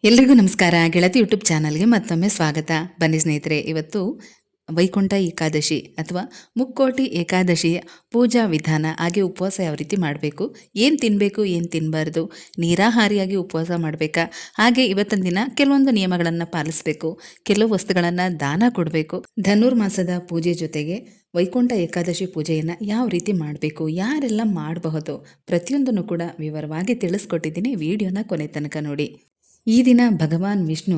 ಎಲ್ರಿಗೂ ನಮಸ್ಕಾರ. ಗೆಳತಿ ಯೂಟ್ಯೂಬ್ ಚಾನಲ್ಗೆ ಮತ್ತೊಮ್ಮೆ ಸ್ವಾಗತ. ಬನ್ನಿ ಸ್ನೇಹಿತರೆ, ಇವತ್ತು ವೈಕುಂಠ ಏಕಾದಶಿ ಅಥವಾ ಮುಕ್ಕೋಟಿ ಏಕಾದಶಿಯ ಪೂಜಾ ವಿಧಾನ, ಹಾಗೆ ಉಪವಾಸ ಯಾವ ರೀತಿ ಮಾಡಬೇಕು, ಏನು ತಿನ್ನಬೇಕು ಏನು ತಿನ್ನಬಾರ್ದು, ನಿರಾಹಾರಿಯಾಗಿ ಉಪವಾಸ ಮಾಡಬೇಕಾ, ಹಾಗೆ ಇವತ್ತಿನ ದಿನ ಕೆಲವೊಂದು ನಿಯಮಗಳನ್ನು ಪಾಲಿಸಬೇಕು, ಕೆಲವು ವಸ್ತುಗಳನ್ನು ದಾನ ಕೊಡಬೇಕು, ಧನುರ್ಮಾಸದ ಪೂಜೆ ಜೊತೆಗೆ ವೈಕುಂಠ ಏಕಾದಶಿ ಪೂಜೆಯನ್ನು ಯಾವ ರೀತಿ ಮಾಡಬೇಕು, ಯಾರೆಲ್ಲ ಮಾಡಬಹುದು, ಪ್ರತಿಯೊಂದನ್ನು ಕೂಡ ವಿವರವಾಗಿ ತಿಳಿಸ್ಕೊಟ್ಟಿದ್ದೀನಿ. ವಿಡಿಯೋನ ಕೊನೆ ತನಕ ನೋಡಿ. ಈ ದಿನ ಭಗವಾನ್ ವಿಷ್ಣು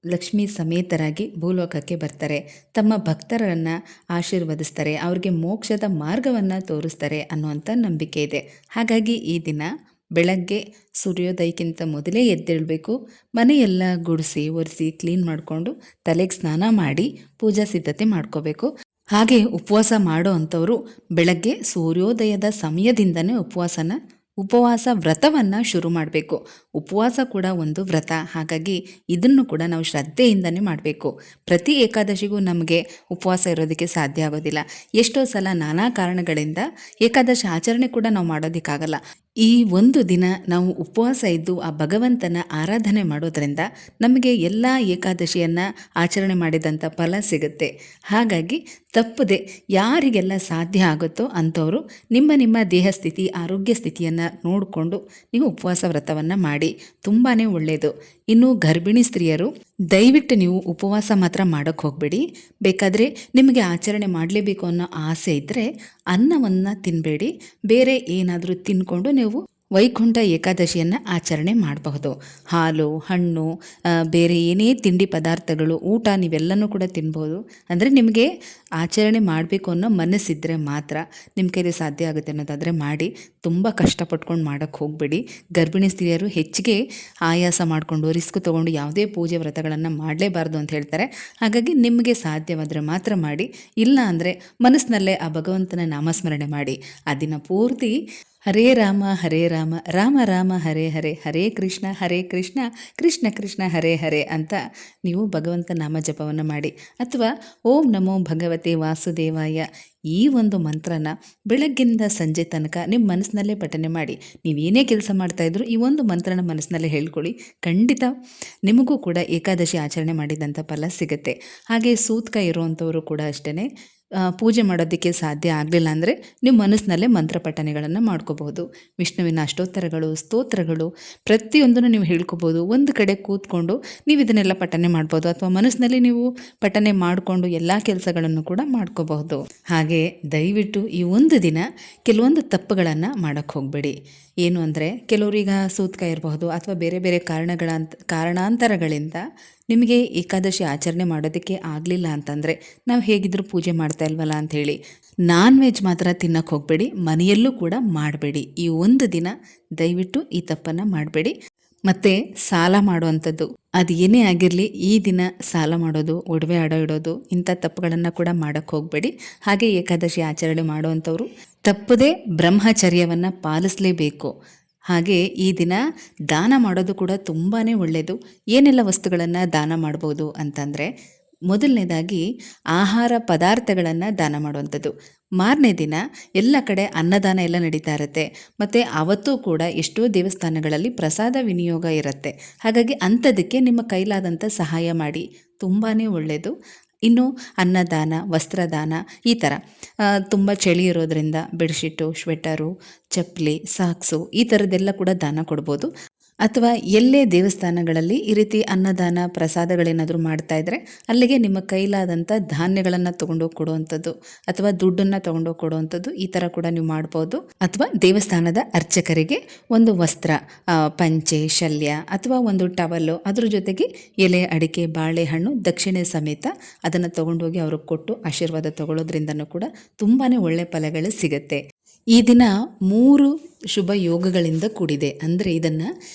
ಲಕ್ಷ್ಮೀ ಸಮೇತರಾಗಿ ಭೂಲೋಕಕ್ಕೆ ಬರ್ತಾರೆ. ತಮ್ಮ ಭಕ್ತರನ್ನು ಆಶೀರ್ವದಿಸ್ತಾರೆ, ಅವ್ರಿಗೆ ಮೋಕ್ಷದ ಮಾರ್ಗವನ್ನು ತೋರಿಸ್ತಾರೆ ಅನ್ನುವಂಥ ನಂಬಿಕೆ ಇದೆ. ಹಾಗಾಗಿ ಈ ದಿನ ಬೆಳಗ್ಗೆ ಸೂರ್ಯೋದಯಕ್ಕಿಂತ ಮೊದಲೇ ಎದ್ದೇಳಬೇಕು. ಮನೆಯೆಲ್ಲ ಗುಡಿಸಿ ಒರೆಸಿ ಕ್ಲೀನ್ ಮಾಡಿಕೊಂಡು ತಲೆಗೆ ಸ್ನಾನ ಮಾಡಿ ಪೂಜಾ ಸಿದ್ಧತೆ ಮಾಡ್ಕೋಬೇಕು. ಹಾಗೆ ಉಪವಾಸ ಮಾಡೋ ಅಂಥವರು ಬೆಳಗ್ಗೆ ಸೂರ್ಯೋದಯದ ಸಮಯದಿಂದನೇ ಉಪವಾಸ ವ್ರತವನ್ನು ಶುರು ಮಾಡಬೇಕು. ಉಪವಾಸ ಕೂಡ ಒಂದು ವ್ರತ, ಹಾಗಾಗಿ ಇದನ್ನು ಕೂಡ ನಾವು ಶ್ರದ್ಧೆಯಿಂದನೇ ಮಾಡಬೇಕು. ಪ್ರತಿ ಏಕಾದಶಿಗೂ ನಮಗೆ ಉಪವಾಸ ಇರೋದಕ್ಕೆ ಸಾಧ್ಯ ಆಗೋದಿಲ್ಲ. ಎಷ್ಟೋ ಸಲ ನಾನಾ ಕಾರಣಗಳಿಂದ ಏಕಾದಶಿ ಆಚರಣೆ ಕೂಡ ನಾವು ಮಾಡೋದಕ್ಕಾಗಲ್ಲ. ಈ ಒಂದು ದಿನ ನಾವು ಉಪವಾಸ ಇದ್ದು ಆ ಭಗವಂತನ ಆರಾಧನೆ ಮಾಡೋದರಿಂದ ನಮಗೆ ಎಲ್ಲ ಏಕಾದಶಿಯನ್ನು ಆಚರಣೆ ಮಾಡಿದಂಥ ಫಲ ಸಿಗುತ್ತೆ. ಹಾಗಾಗಿ ತಪ್ಪದೆ ಯಾರಿಗೆಲ್ಲ ಸಾಧ್ಯ ಆಗುತ್ತೋ ಅಂಥವರು ನಿಮ್ಮ ದೇಹ ಸ್ಥಿತಿ, ಆರೋಗ್ಯ ಸ್ಥಿತಿಯನ್ನು ನೋಡಿಕೊಂಡು ನೀವು ಉಪವಾಸ ವ್ರತವನ್ನು ಮಾಡಿ, ತುಂಬಾ ಒಳ್ಳೆಯದು. ಇನ್ನು ಗರ್ಭಿಣಿ ಸ್ತ್ರೀಯರು ದಯವಿಟ್ಟು ನೀವು ಉಪವಾಸ ಮಾತ್ರ ಮಾಡೋಕ್ಕೆ ಹೋಗಬೇಡಿ. ಬೇಕಾದರೆ ನಿಮಗೆ ಆಚರಣೆ ಮಾಡಲೇಬೇಕು ಅನ್ನೋ ಆಸೆ ಇದ್ದರೆ ಅನ್ನವನ್ನು ತಿನ್ನಬೇಡಿ, ಬೇರೆ ಏನಾದರೂ ತಿನ್ಕೊಂಡು ನೀವು ವೈಕುಂಠ ಏಕಾದಶಿಯನ್ನು ಆಚರಣೆ ಮಾಡಬಹುದು. ಹಾಲು, ಹಣ್ಣು, ಬೇರೆ ಏನೇ ತಿಂಡಿ ಪದಾರ್ಥಗಳು, ಊಟ ನೀವೆಲ್ಲನೂ ಕೂಡ ತಿನ್ಬೋದು. ಅಂದರೆ ನಿಮಗೆ ಆಚರಣೆ ಮಾಡಬೇಕು ಅನ್ನೋ ಮನಸ್ಸಿದ್ದರೆ ಮಾತ್ರ, ನಿಮ್ಮ ಕೈಲಿ ಸಾಧ್ಯ ಆಗುತ್ತೆ ಅನ್ನೋದಾದರೆ ಮಾಡಿ. ತುಂಬ ಕಷ್ಟಪಟ್ಕೊಂಡು ಮಾಡೋಕ್ಕೆ ಹೋಗಬೇಡಿ. ಗರ್ಭಿಣಿ ಸ್ತ್ರೀಯರು ಹೆಚ್ಚಿಗೆ ಆಯಾಸ ಮಾಡಿಕೊಂಡು ರಿಸ್ಕ್ ತೊಗೊಂಡು ಯಾವುದೇ ಪೂಜೆ ವ್ರತಗಳನ್ನು ಮಾಡಲೇಬಾರ್ದು ಅಂತ ಹೇಳ್ತಾರೆ. ಹಾಗಾಗಿ ನಿಮಗೆ ಸಾಧ್ಯವಾದರೆ ಮಾತ್ರ ಮಾಡಿ. ಇಲ್ಲ ಅಂದರೆ ಮನಸ್ಸಿನಲ್ಲೇ ಆ ಭಗವಂತನ ನಾಮಸ್ಮರಣೆ ಮಾಡಿ. ಆ ದಿನ ಪೂರ್ತಿ ಹರೇ ರಾಮ ರಾಮ ರಾಮ ಹರೇ ಹರೇ, ಹರೇ ಕೃಷ್ಣ ಕೃಷ್ಣ ಕೃಷ್ಣ ಹರೇ ಹರೇ ಅಂತ ನೀವು ಭಗವಂತ ನಾಮ ಜಪವನ್ನು ಮಾಡಿ. ಅಥವಾ ಓಂ ನಮೋ ಭಗವತೆ ವಾಸುದೇವಾಯ, ಈ ಒಂದು ಮಂತ್ರನ ಬೆಳಗ್ಗಿಂದ ಸಂಜೆ ತನಕ ನಿಮ್ಮ ಮನಸ್ಸಿನಲ್ಲೇ ಪಠನೆ ಮಾಡಿ. ನೀವೇನೇ ಕೆಲಸ ಮಾಡ್ತಾಯಿದ್ರು ಈ ಒಂದು ಮಂತ್ರನ ಮನಸ್ಸಿನಲ್ಲೇ ಹೇಳ್ಕೊಳ್ಳಿ. ಖಂಡಿತ ನಿಮಗೂ ಕೂಡ ಏಕಾದಶಿ ಆಚರಣೆ ಮಾಡಿದಂಥ ಫಲ ಸಿಗುತ್ತೆ. ಹಾಗೆ ಸೂತಕ ಇರುವಂಥವರು ಕೂಡ ಅಷ್ಟೇ, ಪೂಜೆ ಮಾಡೋದಕ್ಕೆ ಸಾಧ್ಯ ಆಗಲಿಲ್ಲ ಅಂದರೆ ನೀವು ಮನಸ್ಸಿನಲ್ಲೇ ಮಂತ್ರ ಪಠನೆಗಳನ್ನು ಮಾಡ್ಕೋಬಹುದು. ವಿಷ್ಣುವಿನ ಅಷ್ಟೋತ್ತರಗಳು, ಸ್ತೋತ್ರಗಳು ಪ್ರತಿಯೊಂದನ್ನು ನೀವು ಹೇಳ್ಕೊಬೋದು. ಒಂದು ಕಡೆ ಕೂತ್ಕೊಂಡು ನೀವು ಇದನ್ನೆಲ್ಲ ಪಠನೆ ಮಾಡ್ಬೋದು, ಅಥವಾ ಮನಸ್ಸಿನಲ್ಲಿ ನೀವು ಪಠನೆ ಮಾಡಿಕೊಂಡು ಎಲ್ಲ ಕೆಲಸಗಳನ್ನು ಕೂಡ ಮಾಡ್ಕೋಬಹುದು. ಹಾಗೆ ದಯವಿಟ್ಟು ಈ ಒಂದು ದಿನ ಕೆಲವೊಂದು ತಪ್ಪುಗಳನ್ನು ಮಾಡೋಕ್ಕೆ ಹೋಗಬೇಡಿ. ಏನು ಅಂದರೆ, ಕೆಲವರೀಗ ಸೂತಕ ಇರಬಹುದು ಅಥವಾ ಬೇರೆ ಬೇರೆ ಕಾರಣಾಂತರಗಳಿಂದ ನಿಮಗೆ ಏಕಾದಶಿ ಆಚರಣೆ ಮಾಡೋದಕ್ಕೆ ಆಗಲಿಲ್ಲ ಅಂತಂದರೆ ನಾವು ಹೇಗಿದ್ದರೂ ಪೂಜೆ ಮಾಡ್ತಾ ಇಲ್ವಲ್ಲ ಅಂಥೇಳಿ ನಾನ್ ವೆಜ್ ಮಾತ್ರ ತಿನ್ನೋಕ್ಕೆ ಹೋಗಬೇಡಿ. ಮನೆಯಲ್ಲೂ ಕೂಡ ಮಾಡಬೇಡಿ. ಈ ಒಂದು ದಿನ ದಯವಿಟ್ಟು ಈ ತಪ್ಪನ್ನು ಮಾಡಬೇಡಿ. ಮತ್ತು ಸಾಲ ಮಾಡುವಂಥದ್ದು, ಅದು ಏನೇ ಆಗಿರಲಿ, ಈ ದಿನ ಸಾಲ ಮಾಡೋದು, ಒಡವೆ ಅಡ ಇಡೋದು, ಇಂಥ ತಪ್ಪುಗಳನ್ನು ಕೂಡ ಮಾಡೋಕ್ಕೆ ಹೋಗಬೇಡಿ. ಹಾಗೆ ಏಕಾದಶಿ ಆಚರಣೆ ಮಾಡುವಂಥವ್ರು ತಪ್ಪದೇ ಬ್ರಹ್ಮಚರ್ಯವನ್ನು ಪಾಲಿಸಲೇಬೇಕು. ಹಾಗೆ ಈ ದಿನ ದಾನ ಮಾಡೋದು ಕೂಡ ತುಂಬಾ ಒಳ್ಳೆಯದು. ಏನೆಲ್ಲ ವಸ್ತುಗಳನ್ನು ದಾನ ಮಾಡ್ಬೋದು ಅಂತಂದರೆ, ಮೊದಲನೇದಾಗಿ ಆಹಾರ ಪದಾರ್ಥಗಳನ್ನು ದಾನ ಮಾಡುವಂಥದ್ದು. ಮಾರನೇ ದಿನ ಎಲ್ಲ ಕಡೆ ಅನ್ನದಾನ ಎಲ್ಲ ನಡೀತಾ ಇರುತ್ತೆ, ಮತ್ತು ಅವತ್ತೂ ಕೂಡ ಎಷ್ಟೋ ದೇವಸ್ಥಾನಗಳಲ್ಲಿ ಪ್ರಸಾದ ವಿನಿಯೋಗ ಇರುತ್ತೆ. ಹಾಗಾಗಿ ಅಂಥದಕ್ಕೆ ನಿಮ್ಮ ಕೈಲಾದಂಥ ಸಹಾಯ ಮಾಡಿ, ತುಂಬಾ ಒಳ್ಳೆಯದು. ಇನ್ನು ಅನ್ನದಾನ, ವಸ್ತ್ರದಾನ, ಈ ಥರ ತುಂಬ ಚಳಿ ಇರೋದರಿಂದ ಬೆಡ್ಶೀಟು, ಸ್ವೆಟರು, ಚಪ್ಪಲಿ, ಸಾಕ್ಸು, ಈ ಥರದ್ದೆಲ್ಲ ಕೂಡ ದಾನ ಕೊಡ್ಬೋದು. ಅಥವಾ ಎಲ್ಲೇ ದೇವಸ್ಥಾನಗಳಲ್ಲಿ ಈ ರೀತಿ ಅನ್ನದಾನ ಪ್ರಸಾದಗಳೇನಾದರೂ ಮಾಡ್ತಾಯಿದ್ರೆ ಅಲ್ಲಿಗೆ ನಿಮ್ಮ ಕೈಲಾದಂಥ ಧಾನ್ಯಗಳನ್ನು ತೊಗೊಂಡೋಗಿ ಕೊಡುವಂಥದ್ದು, ಅಥವಾ ದುಡ್ಡನ್ನು ತೊಗೊಂಡೋಗಿ ಕೊಡುವಂಥದ್ದು, ಈ ಥರ ಕೂಡ ನೀವು ಮಾಡ್ಬೋದು. ಅಥವಾ ದೇವಸ್ಥಾನದ ಅರ್ಚಕರಿಗೆ ಒಂದು ವಸ್ತ್ರ, ಪಂಚೆ, ಶಲ್ಯ ಅಥವಾ ಒಂದು ಟವಲ್ಲು, ಅದ್ರ ಜೊತೆಗೆ ಎಲೆ, ಅಡಿಕೆ, ಬಾಳೆಹಣ್ಣು, ದಕ್ಷಿಣೆ ಸಮೇತ ಅದನ್ನು ತೊಗೊಂಡೋಗಿ ಅವ್ರಿಗೆ ಕೊಟ್ಟು ಆಶೀರ್ವಾದ ತಗೊಳ್ಳೋದ್ರಿಂದನೂ ಕೂಡ ತುಂಬಾ ಒಳ್ಳೆಯ ಫಲಗಳು ಸಿಗುತ್ತೆ. ಈ ದಿನ 3 ಶುಭ ಯೋಗಗಳಿಂದ ಕೂಡಿದೆ. ಅಂದರೆ ಇದನ್ನು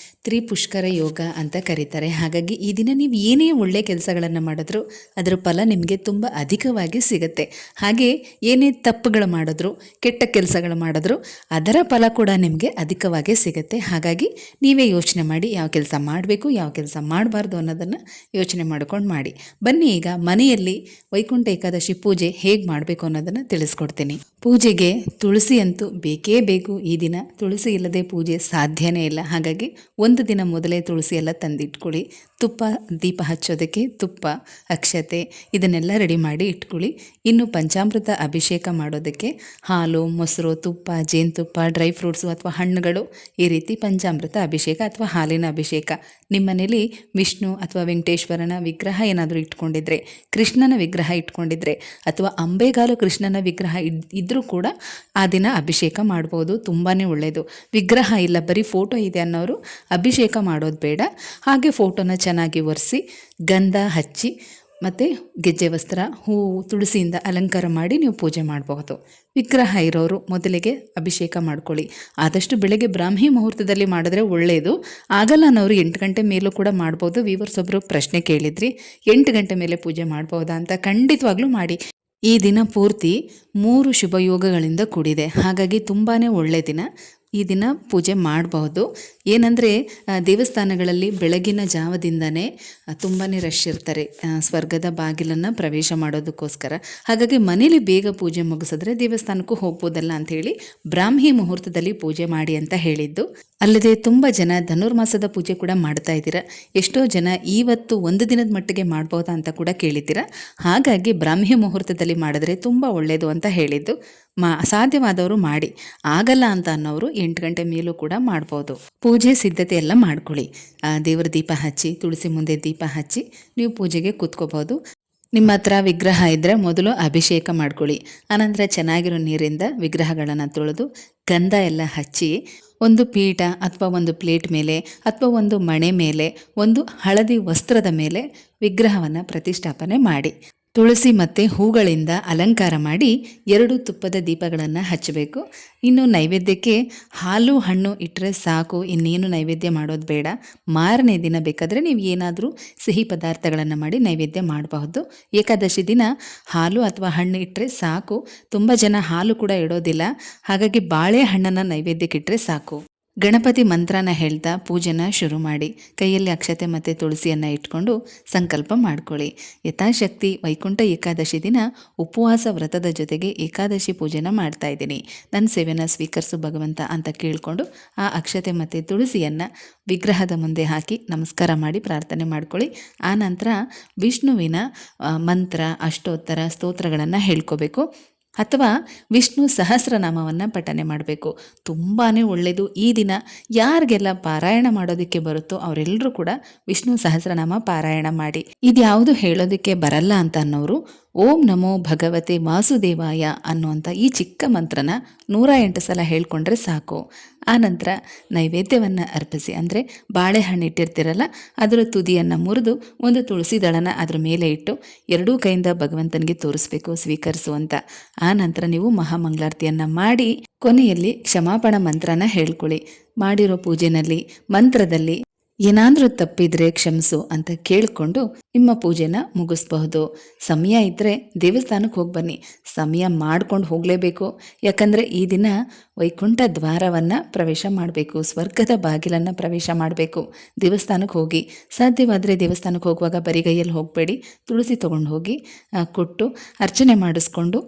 ತ್ರಿಪುಷ್ಕರ ಯೋಗ ಅಂತ ಕರೀತಾರೆ. ಹಾಗಾಗಿ ಈ ದಿನ ನೀವು ಏನೇ ಒಳ್ಳೆಯ ಕೆಲಸಗಳನ್ನು ಮಾಡಿದ್ರೂ ಅದರ ಫಲ ನಿಮಗೆ ತುಂಬ ಅಧಿಕವಾಗಿ ಸಿಗುತ್ತೆ. ಹಾಗೆ ಏನೇ ತಪ್ಪುಗಳು ಮಾಡಿದ್ರು, ಕೆಟ್ಟ ಕೆಲಸಗಳು ಮಾಡಿದ್ರು ಅದರ ಫಲ ಕೂಡ ನಿಮಗೆ ಅಧಿಕವಾಗಿ ಸಿಗುತ್ತೆ. ಹಾಗಾಗಿ ನೀವೇ ಯೋಚನೆ ಮಾಡಿ, ಯಾವ ಕೆಲಸ ಮಾಡಬೇಕು, ಯಾವ ಕೆಲಸ ಮಾಡಬಾರ್ದು ಅನ್ನೋದನ್ನು ಯೋಚನೆ ಮಾಡ್ಕೊಂಡು ಮಾಡಿ. ಬನ್ನಿ, ಈಗ ಮನೆಯಲ್ಲಿ ವೈಕುಂಠ ಏಕಾದಶಿ ಪೂಜೆ ಹೇಗೆ ಮಾಡಬೇಕು ಅನ್ನೋದನ್ನು ತಿಳಿಸ್ಕೊಡ್ತೀನಿ. ಪೂಜೆಗೆ ತುಳಸಿ ಅಂತೂ ಬೇಕೇ ಬೇಕು. ಈ ದಿನ ತುಳಸಿ ಇಲ್ಲದೆ ಪೂಜೆ ಸಾಧ್ಯನೇ ಇಲ್ಲ. ಹಾಗಾಗಿ ಒಂದು ದಿನ ಮೊದಲೇ ತುಳಸಿ ಎಲ್ಲ ತಂದಿಟ್ಕೊಳ್ಳಿ. ತುಪ್ಪ ದೀಪ ಹಚ್ಚೋದಕ್ಕೆ ತುಪ್ಪ, ಅಕ್ಷತೆ ಇದನ್ನೆಲ್ಲ ರೆಡಿ ಮಾಡಿ ಇಟ್ಕೊಳ್ಳಿ. ಇನ್ನು ಪಂಚಾಮೃತ ಅಭಿಷೇಕ ಮಾಡೋದಕ್ಕೆ ಹಾಲು, ಮೊಸರು, ತುಪ್ಪ, ಜೇನುತುಪ್ಪ, ಡ್ರೈ ಫ್ರೂಟ್ಸು ಅಥವಾ ಹಣ್ಣುಗಳು, ಈ ರೀತಿ ಪಂಚಾಮೃತ ಅಭಿಷೇಕ ಅಥವಾ ಹಾಲಿನ ಅಭಿಷೇಕ. ನಿಮ್ಮ ಮನೇಲಿ ವಿಷ್ಣು ಅಥವಾ ವೆಂಕಟೇಶ್ವರನ ವಿಗ್ರಹ ಏನಾದರೂ ಇಟ್ಕೊಂಡಿದ್ರೆ, ಕೃಷ್ಣನ ವಿಗ್ರಹ ಇಟ್ಕೊಂಡಿದ್ರೆ ಅಥವಾ ಅಂಬೆಗಾಲು ಕೃಷ್ಣನ ವಿಗ್ರಹ ಇದ್ದರೂ ಕೂಡ ಆ ದಿನ ಅಭಿಷೇಕ ಮಾಡ್ಬೋದು. ತುಂಬಾ ಒಳ್ಳೆಯದು. ವಿಗ್ರಹ ಇಲ್ಲ, ಬರೀ ಫೋಟೋ ಇದೆ ಅನ್ನೋರು ಅಭಿಷೇಕ ಮಾಡೋದು ಬೇಡ. ಹಾಗೆ ಫೋಟೋನ ಚೆನ್ನಾಗಿ ಒರೆಸಿ ಗಂಧ ಹಚ್ಚಿ ಮತ್ತು ಗೆಜ್ಜೆ ವಸ್ತ್ರ, ಹೂವು, ತುಳಸಿಯಿಂದ ಅಲಂಕಾರ ಮಾಡಿ ನೀವು ಪೂಜೆ ಮಾಡಬಹುದು. ವಿಗ್ರಹ ಇರೋರು ಮೊದಲಿಗೆ ಅಭಿಷೇಕ ಮಾಡ್ಕೊಳ್ಳಿ. ಆದಷ್ಟು ಬೆಳಗ್ಗೆ ಬ್ರಾಹ್ಮಿ ಮುಹೂರ್ತದಲ್ಲಿ ಮಾಡಿದ್ರೆ ಒಳ್ಳೆಯದು. ಆಗಲ್ಲ ಅನ್ನೋರು 8 ಗಂಟೆ ಮೇಲೂ ಕೂಡ ಮಾಡ್ಬೋದು. ವ್ಯೂವರ್ಸ್ ಒಬ್ಬರು ಪ್ರಶ್ನೆ ಕೇಳಿದ್ರಿ, 8 ಗಂಟೆ ಮೇಲೆ ಪೂಜೆ ಮಾಡ್ಬೋದಾ ಅಂತ. ಖಂಡಿತವಾಗ್ಲೂ ಮಾಡಿ. ಈ ದಿನ ಪೂರ್ತಿ 3 ಶುಭಯೋಗಗಳಿಂದ ಕೂಡಿದೆ. ಹಾಗಾಗಿ ತುಂಬಾ ಒಳ್ಳೆಯ ದಿನ. ಈ ದಿನ ಪೂಜೆ ಮಾಡಬಹುದು. ಏನಂದರೆ ದೇವಸ್ಥಾನಗಳಲ್ಲಿ ಬೆಳಗಿನ ಜಾವದಿಂದನೇ ತುಂಬಾ ರಶ್ ಇರ್ತಾರೆ ಸ್ವರ್ಗದ ಬಾಗಿಲನ್ನು ಪ್ರವೇಶ ಮಾಡೋದಕ್ಕೋಸ್ಕರ. ಹಾಗಾಗಿ ಮನೇಲಿ ಬೇಗ ಪೂಜೆ ಮುಗಿಸಿದ್ರೆ ದೇವಸ್ಥಾನಕ್ಕೂ ಹೋಗ್ಬೋದಲ್ಲ ಅಂಥೇಳಿ ಬ್ರಾಹ್ಮಿ ಮುಹೂರ್ತದಲ್ಲಿ ಪೂಜೆ ಮಾಡಿ ಅಂತ ಹೇಳಿದ್ದು. ಅಲ್ಲದೆ ತುಂಬ ಜನ ಧನುರ್ಮಾಸದ ಪೂಜೆ ಕೂಡ ಮಾಡ್ತಾ ಇದ್ದೀರಾ. ಎಷ್ಟೋ ಜನ ಇವತ್ತು ಒಂದು ದಿನದ ಮಟ್ಟಿಗೆ ಮಾಡ್ಬೋದಾ ಅಂತ ಕೂಡ ಕೇಳಿದ್ದೀರಾ. ಹಾಗಾಗಿ ಬ್ರಾಹ್ಮಿ ಮುಹೂರ್ತದಲ್ಲಿ ಮಾಡಿದ್ರೆ ತುಂಬ ಒಳ್ಳೆಯದು ಅಂತ ಹೇಳಿದ್ದು. ಸಾಧ್ಯವಾದವರು ಮಾಡಿ, ಆಗಲ್ಲ ಅಂತ ಅನ್ನೋರು 8 ಗಂಟೆ ಮೇಲೂ ಕೂಡ ಮಾಡ್ಬೋದು. ಪೂಜೆ ಸಿದ್ಧತೆ ಎಲ್ಲ ಮಾಡ್ಕೊಳ್ಳಿ. ದೇವರ ದೀಪ ಹಚ್ಚಿ, ತುಳಸಿ ಮುಂದೆ ದೀಪ ಹಚ್ಚಿ ನೀವು ಪೂಜೆಗೆ ಕೂತ್ಕೋಬೋದು. ನಿಮ್ಮ ಹತ್ರ ವಿಗ್ರಹ ಇದ್ದರೆ ಮೊದಲು ಅಭಿಷೇಕ ಮಾಡ್ಕೊಳ್ಳಿ. ಆನಂತರ ಚೆನ್ನಾಗಿರೋ ನೀರಿಂದ ವಿಗ್ರಹಗಳನ್ನು ತೊಳೆದು ಗಂಧ ಎಲ್ಲ ಹಚ್ಚಿ ಒಂದು ಪೀಠ ಅಥವಾ ಒಂದು ಪ್ಲೇಟ್ ಮೇಲೆ ಅಥವಾ ಒಂದು ಮಣೆ ಮೇಲೆ ಒಂದು ಹಳದಿ ವಸ್ತ್ರದ ಮೇಲೆ ವಿಗ್ರಹವನ್ನು ಪ್ರತಿಷ್ಠಾಪನೆ ಮಾಡಿ ತುಳಸಿ ಮತ್ತು ಹೂಗಳಿಂದ ಅಲಂಕಾರ ಮಾಡಿ 2 ತುಪ್ಪದ ದೀಪಗಳನ್ನು ಹಚ್ಚಬೇಕು. ಇನ್ನು ನೈವೇದ್ಯಕ್ಕೆ ಹಾಲು ಹಣ್ಣು ಇಟ್ಟರೆ ಸಾಕು, ಇನ್ನೇನು ನೈವೇದ್ಯ ಮಾಡೋದು ಬೇಡ. ಮಾರನೇ ದಿನ ಬೇಕಾದರೆ ನೀವು ಏನಾದರೂ ಸಿಹಿ ಪದಾರ್ಥಗಳನ್ನು ಮಾಡಿ ನೈವೇದ್ಯ ಮಾಡಬಹುದು. ಏಕಾದಶಿ ದಿನ ಹಾಲು ಅಥವಾ ಹಣ್ಣು ಇಟ್ಟರೆ ಸಾಕು. ತುಂಬ ಜನ ಹಾಲು ಕೂಡ ಇಡೋದಿಲ್ಲ. ಹಾಗಾಗಿ ಬಾಳೆಹಣ್ಣನ್ನು ನೈವೇದ್ಯಕ್ಕೆ ಇಟ್ಟರೆ ಸಾಕು. ಗಣಪತಿ ಮಂತ್ರನ ಹೇಳ್ತಾ ಪೂಜೆನ ಶುರು ಮಾಡಿ. ಕೈಯಲ್ಲಿ ಅಕ್ಷತೆ ಮತ್ತು ತುಳಸಿಯನ್ನು ಇಟ್ಕೊಂಡು ಸಂಕಲ್ಪ ಮಾಡ್ಕೊಳ್ಳಿ. ಯಥಾಶಕ್ತಿ ವೈಕುಂಠ ಏಕಾದಶಿ ದಿನ ಉಪವಾಸ ವ್ರತದ ಜೊತೆಗೆ ಏಕಾದಶಿ ಪೂಜೆನ ಮಾಡ್ತಾ ಇದ್ದೀನಿ, ನನ್ನ ಸೇವೆನ ಸ್ವೀಕರಿಸು ಭಗವಂತ ಅಂತ ಕೇಳಿಕೊಂಡು ಆ ಅಕ್ಷತೆ ಮತ್ತು ತುಳಸಿಯನ್ನು ವಿಗ್ರಹದ ಮುಂದೆ ಹಾಕಿ ನಮಸ್ಕಾರ ಮಾಡಿ ಪ್ರಾರ್ಥನೆ ಮಾಡ್ಕೊಳ್ಳಿ. ಆ ನಂತರ ವಿಷ್ಣುವಿನ ಮಂತ್ರ, ಅಷ್ಟೋತ್ತರ, ಸ್ತೋತ್ರಗಳನ್ನು ಹೇಳ್ಕೋಬೇಕು ಅಥವಾ ವಿಷ್ಣು ಸಹಸ್ರನಾಮವನ್ನು ಪಠನೆ ಮಾಡಬೇಕು. ತುಂಬಾ ಒಳ್ಳೆಯದು. ಈ ದಿನ ಯಾರಿಗೆಲ್ಲ ಪಾರಾಯಣ ಮಾಡೋದಕ್ಕೆ ಬರುತ್ತೋ ಅವರೆಲ್ಲರೂ ಕೂಡ ವಿಷ್ಣು ಸಹಸ್ರನಾಮ ಪಾರಾಯಣ ಮಾಡಿ. ಇದ್ಯಾವುದು ಹೇಳೋದಕ್ಕೆ ಬರಲ್ಲ ಅಂತ ಅನ್ನೋರು ಓಂ ನಮೋ ಭಗವತೆ ವಾಸುದೇವಾಯ ಅನ್ನುವಂಥ ಈ ಚಿಕ್ಕ ಮಂತ್ರನ 108 ಸಲ ಹೇಳ್ಕೊಂಡ್ರೆ ಸಾಕು. ಆನಂತರ ನೈವೇದ್ಯವನ್ನು ಅರ್ಪಿಸಿ, ಅಂದರೆ ಬಾಳೆಹಣ್ಣು ಇಟ್ಟಿರ್ತಿರಲ್ಲ ಅದರ ತುದಿಯನ್ನು ಮುರಿದು ಒಂದು ತುಳಸಿ ದಳನ ಅದ್ರ ಮೇಲೆ ಇಟ್ಟು 2 ಕೈಯಿಂದ ಭಗವಂತನಿಗೆ ತೋರಿಸ್ಬೇಕು ಸ್ವೀಕರಿಸು ಅಂತ. ಆ ನಂತರ ನೀವು ಮಹಾಮಂಗಳಾರತಿಯನ್ನು ಮಾಡಿ ಕೊನೆಯಲ್ಲಿ ಕ್ಷಮಾಪಣ ಮಂತ್ರನ ಹೇಳ್ಕೊಳ್ಳಿ. ಮಾಡಿರೋ ಪೂಜೆನಲ್ಲಿ ಮಂತ್ರದಲ್ಲಿ ಏನಾದರೂ ತಪ್ಪಿದರೆ ಕ್ಷಮಿಸು ಅಂತ ಕೇಳಿಕೊಂಡು ನಿಮ್ಮ ಪೂಜೆನ ಮುಗಿಸ್ಬಹುದು. ಸಮಯ ಇದ್ದರೆ ದೇವಸ್ಥಾನಕ್ಕೆ ಹೋಗಿ ಬನ್ನಿ. ಸಮಯ ಮಾಡ್ಕೊಂಡು ಹೋಗಲೇಬೇಕು. ಯಾಕಂದರೆ ಈ ದಿನ ವೈಕುಂಠ ದ್ವಾರವನ್ನು ಪ್ರವೇಶ ಮಾಡಬೇಕು, ಸ್ವರ್ಗದ ಬಾಗಿಲನ್ನು ಪ್ರವೇಶ ಮಾಡಬೇಕು. ದೇವಸ್ಥಾನಕ್ಕೆ ಹೋಗಿ, ಸಾಧ್ಯವಾದರೆ ದೇವಸ್ಥಾನಕ್ಕೆ ಹೋಗುವಾಗ ಬರಿಗೈಯಲ್ಲಿ ಹೋಗಬೇಡಿ, ತುಳಸಿ ತೊಗೊಂಡು ಹೋಗಿ ಕೊಟ್ಟು ಅರ್ಚನೆ ಮಾಡಿಸ್ಕೊಂಡು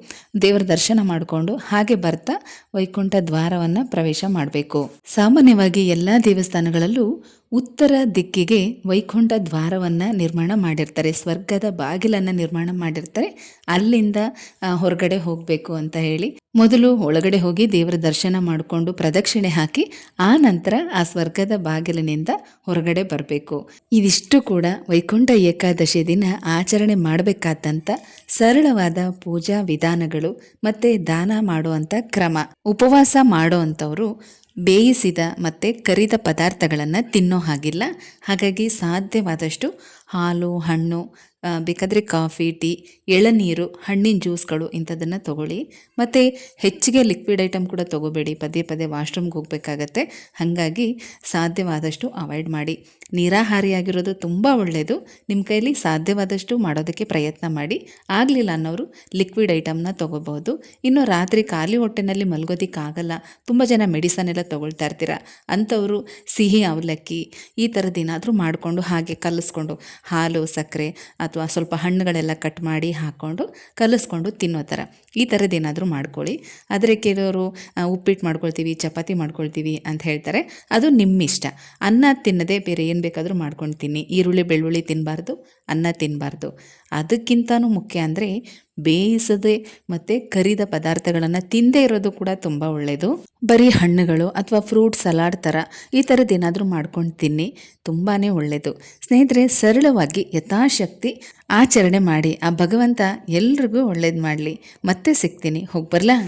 ದೇವರ ದರ್ಶನ ಮಾಡಿಕೊಂಡು ಹಾಗೆ ಬರ್ತಾ ವೈಕುಂಠ ದ್ವಾರವನ್ನು ಪ್ರವೇಶ ಮಾಡಬೇಕು. ಸಾಮಾನ್ಯವಾಗಿ ಎಲ್ಲ ದೇವಸ್ಥಾನಗಳಲ್ಲೂ ಉತ್ತರ ದಿಕ್ಕಿಗೆ ವೈಕುಂಠ ದ್ವಾರವನ್ನು ನಿರ್ಮಾಣ ಮಾಡಿರ್ತಾರೆ, ಸ್ವರ್ಗದ ಬಾಗಿಲನ್ನು ನಿರ್ಮಾಣ ಮಾಡಿರ್ತಾರೆ. ಅಲ್ಲಿಂದ ಹೊರಗಡೆ ಹೋಗಬೇಕು ಅಂತ ಹೇಳಿ ಮೊದಲು ಒಳಗಡೆ ಹೋಗಿ ದೇವರ ದರ್ಶನ ಮಾಡಿಕೊಂಡು ಪ್ರದಕ್ಷಿಣೆ ಹಾಕಿ ಆ ನಂತರ ಆ ಸ್ವರ್ಗದ ಬಾಗಿಲಿನಿಂದ ಹೊರಗಡೆ ಬರಬೇಕು. ಇದಿಷ್ಟು ಕೂಡ ವೈಕುಂಠ ಏಕಾದಶಿ ದಿನ ಆಚರಣೆ ಮಾಡಬೇಕಾದಂಥ ಸರಳವಾದ ಪೂಜಾ ವಿಧಾನಗಳು ಮತ್ತು ದಾನ ಮಾಡುವಂಥ ಕ್ರಮ. ಉಪವಾಸ ಮಾಡೋ ಅಂಥವರು ಬೇಯಿಸಿದ ಮತ್ತು ಕರಿದ ಪದಾರ್ಥಗಳನ್ನು ತಿನ್ನೋ ಹಾಗಿಲ್ಲ. ಹಾಗಾಗಿ ಸಾಧ್ಯವಾದಷ್ಟು ಹಾಲು, ಹಣ್ಣು, ಬೇಕಾದರೆ ಕಾಫಿ, ಟೀ, ಎಳನೀರು, ಹಣ್ಣಿನ ಜ್ಯೂಸ್ಗಳು ಇಂಥದ್ದನ್ನು ತೊಗೊಳ್ಳಿ. ಮತ್ತು ಹೆಚ್ಚಿಗೆ ಲಿಕ್ವಿಡ್ ಐಟಮ್ ಕೂಡ ತೊಗೋಬೇಡಿ, ಪದೇ ಪದೇ ವಾಶ್ರೂಮ್ಗೆ ಹೋಗಬೇಕಾಗತ್ತೆ. ಹಾಗಾಗಿ ಸಾಧ್ಯವಾದಷ್ಟು ಅವಾಯ್ಡ್ ಮಾಡಿ. ನಿರಾಹಾರಿಯಾಗಿರೋದು ತುಂಬ ಒಳ್ಳೆಯದು. ನಿಮ್ಮ ಕೈಲಿ ಸಾಧ್ಯವಾದಷ್ಟು ಮಾಡೋದಕ್ಕೆ ಪ್ರಯತ್ನ ಮಾಡಿ. ಆಗಲಿಲ್ಲ ಅನ್ನೋರು ಲಿಕ್ವಿಡ್ ಐಟಮ್ನ ತೊಗೋಬಹುದು. ಇನ್ನು ರಾತ್ರಿ ಖಾಲಿ ಹೊಟ್ಟೆನಲ್ಲಿ ಮಲ್ಗೋದಕ್ಕಾಗಲ್ಲ, ತುಂಬ ಜನ ಮೆಡಿಸನ್ ಎಲ್ಲ ತೊಗೊಳ್ತಾ ಇರ್ತೀರ, ಅಂಥವರು ಸಿಹಿ ಅವಲಕ್ಕಿ ಈ ಥರದ್ದು ಏನಾದರೂ ಮಾಡಿಕೊಂಡು ಹಾಗೆ ಕಲಿಸ್ಕೊಂಡು ಹಾಲು, ಸಕ್ಕರೆ ಅಥವಾ ಸ್ವಲ್ಪ ಹಣ್ಣುಗಳೆಲ್ಲ ಕಟ್ ಮಾಡಿ ಹಾಕ್ಕೊಂಡು ಕಲಿಸ್ಕೊಂಡು ತಿನ್ನೋ ಥರ ಈ ಥರದ್ದೇನಾದರೂ ಮಾಡ್ಕೊಳ್ಳಿ. ಆದರೆ ಕೆಲವರು ಉಪ್ಪಿಟ್ಟು ಮಾಡ್ಕೊಳ್ತೀವಿ, ಚಪಾತಿ ಮಾಡ್ಕೊಳ್ತೀವಿ ಅಂತ ಹೇಳ್ತಾರೆ. ಅದು ನಿಮ್ಮ ಇಷ್ಟ. ಅನ್ನ ತಿನ್ನದೆ ಬೇರೆ ಏನು ಬೇಕಾದರೂ ಮಾಡ್ಕೊಂಡು ತಿನ್ನಿ. ಈರುಳ್ಳಿ ಬೆಳ್ಳುಳ್ಳಿ ತಿನ್ನಬಾರ್ದು, ಅನ್ನ ತಿನ್ನಬಾರ್ದು. ಅದಕ್ಕಿಂತನೂ ಮುಖ್ಯ ಅಂದರೆ ಬೇಯಿಸದೆ ಮತ್ತು ಕರಿದ ಪದಾರ್ಥಗಳನ್ನು ತಿಂದೇ ಇರೋದು ಕೂಡ ತುಂಬ ಒಳ್ಳೆಯದು. ಬರೀ ಹಣ್ಣುಗಳು ಅಥವಾ ಫ್ರೂಟ್ ಸಲಾಡ್ ಥರ ಈ ಥರದ್ದೇನಾದರೂ ಮಾಡ್ಕೊಂಡು ತಿನ್ನಿ, ತುಂಬಾ ಒಳ್ಳೆಯದು. ಸ್ನೇಹಿತರೆ, ಸರಳವಾಗಿ ಯಥಾಶಕ್ತಿ ಆಚರಣೆ ಮಾಡಿ. ಆ ಭಗವಂತ ಎಲ್ರಿಗೂ ಒಳ್ಳೇದು ಮಾಡಲಿ. ಮತ್ತೆ ಸಿಗ್ತೀನಿ, ಹೋಗಿ ಬರಲಾ?